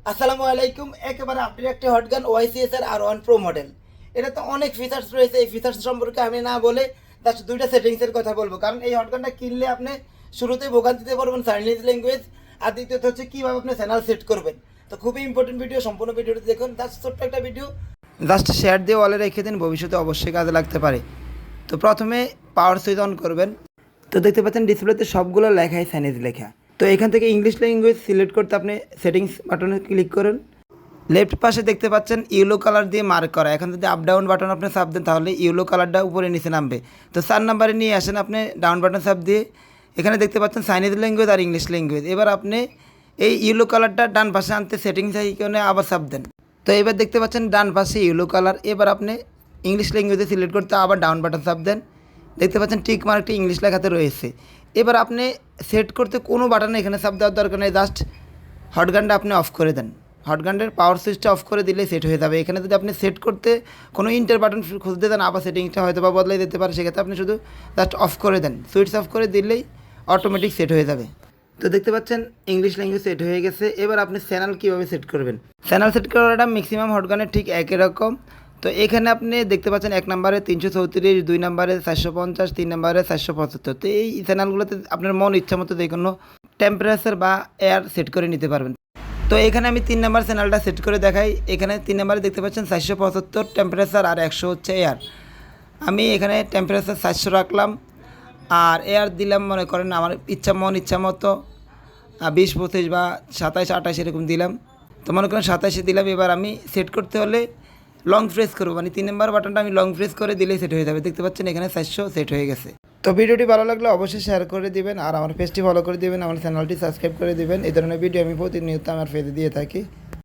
আসসালামু আলাইকুম। একেবারে আপডেট একটা হটগান ওয়াইসিএস আর ওয়ান প্রো মডেল। এটা তো অনেক ফিচার্স রয়েছে। এই ফিচার্স সম্পর্কে আমি না বলে জাস্ট দুইটা সেটিংসের কথা বলবো, কারণ এই হটগানটা কিনলে আপনি শুরুতেই ভোগান্তিতে পড়বেন চাইনিজ ল্যাঙ্গুয়েজ, আর দ্বিতীয়ত হচ্ছে কীভাবে আপনি চ্যানেল সেট করবেন। তো খুবই ইম্পর্টেন্ট ভিডিও, সম্পূর্ণ ভিডিওটি দেখুন। জাস্ট ছোট্ট একটা ভিডিও, জাস্ট শেয়ার দিয়ে ওয়ালে রেখে দিন, ভবিষ্যতে অবশ্যই কাজে লাগতে পারে। তো প্রথমে পাওয়ার সুইচ অন করবেন। তো দেখতে পাচ্ছেন ডিসপ্লেতে সবগুলো লেখাই চাইনিজ লেখা। তো এখান থেকে ইংলিশ ল্যাঙ্গুয়েজ সিলেক্ট করতে আপনি সেটিংস বাটনে ক্লিক করুন। লেফট পাশে দেখতে পাচ্ছেন ইয়েলো কালার দিয়ে মার্ক করা। এখন যদি আপ ডাউন বাটন আপনি চাপ দেন তাহলে ইয়েলো কালারটা উপরে নিচে নামবে। তো 4 নাম্বারে নিয়ে আসেন আপনি ডাউন বাটন চাপ দিয়ে। এখানে দেখতে পাচ্ছেন চাইনিজ ল্যাঙ্গুয়েজ আর ইংলিশ ল্যাঙ্গুয়েজ। এবার আপনি এই ইয়েলো কালারটা ডান পাশে আনতে সেটিংস আইকনে আবার চাপ দেন। তো এবার দেখতে পাচ্ছেন ডান পাশে ইয়েলো কালার। এবার আপনি ইংলিশ ল্যাঙ্গুয়েজে সিলেক্ট করতে আবার ডাউন বাটন চাপ দেন। দেখতে পাচ্ছেন টিক মার্কটি ইংলিশ লেখাতে রয়েছে। এবার আপনি সেট করতে কোনো বাটনে এখানে চাপ দেওয়ার দরকার নেই, জাস্ট হটগানটা আপনি অফ করে দেন। হটগানের পাওয়ার সুইচটা অফ করে দিলে সেট হয়ে যাবে। এখানে যদি আপনি সেট করতে কোনো ইন্টার বাটন খুঁজতে দেন, আবার সেটিংসটা হয়তো বা বদলাই দিতে পারে, সেক্ষেত্রে আপনি শুধু জাস্ট অফ করে দেন। সুইচ অফ করে দিলেই অটোমেটিক সেট হয়ে যাবে। তো দেখতে পাচ্ছেন ইংলিশ ল্যাঙ্গুয়েজ সেট হয়ে গেছে। এবার আপনি চ্যানেল কীভাবে সেট করবেন। চ্যানেল সেট করাটা ম্যাক্সিমাম হটগানের ঠিক একই রকম। তো এখানে আপনি দেখতে পাচ্ছেন 1 নম্বরে 334, 2 নম্বরে 450, 3 নম্বরে 475। তো এই চ্যানেলগুলোতে আপনার মন ইচ্ছা মতো যে কোনো টেম্পারেচার বা এয়ার সেট করে নিতে পারবেন। তো এখানে আমি 3 নাম্বার চ্যানেলটা সেট করে দেখাই। এখানে 3 নাম্বারে দেখতে পাচ্ছেন 475 টেম্পারেচার আর 100 হচ্ছে এয়ার। আমি এখানে টেম্পারেচার 400 রাখলাম আর এয়ার দিলাম মনে করেন আমার মন ইচ্ছা মতো 20, 25 বা 27, 28 এরকম দিলাম। তো মনে করেন 27 দিলাম। এবার আমি সেট করতে হলে লং প্রেস করবো, মানে 3 নম্বর বাটনটা আমি লং প্রেস করে দিলেই সেট হয়ে যাবে। দেখতে পাচ্ছেন এখানে 400 সেট হয়ে গেছে। তো ভিডিওটি ভালো লাগলে অবশ্যই শেয়ার করে দিবেন আর আমার পেজটি ফলো করে দিবেন, আমার চ্যানেলটি সাবস্ক্রাইব করে দিবেন। এই ধরনের ভিডিও আমি প্রতিনিয়ত আমার পেজে দিয়ে থাকি।